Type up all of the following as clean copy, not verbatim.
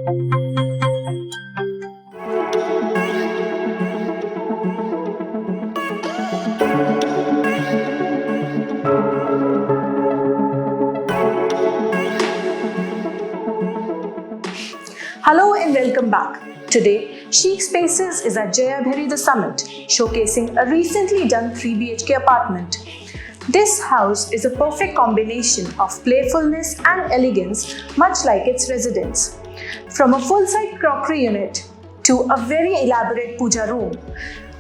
Hello and welcome back. Today, Chic Spaces is at Jayabheri The Summit, showcasing a recently done 3 BHK apartment. This house is a perfect combination of playfulness and elegance, much like its residents. From a full-size crockery unit to a very elaborate puja room,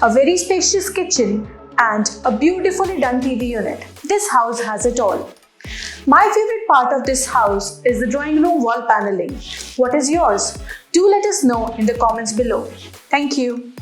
a very spacious kitchen, and a beautifully done TV unit, this house has it all. My favorite part of this house is the drawing room wall paneling. What is yours? Do let us know in the comments below. Thank you.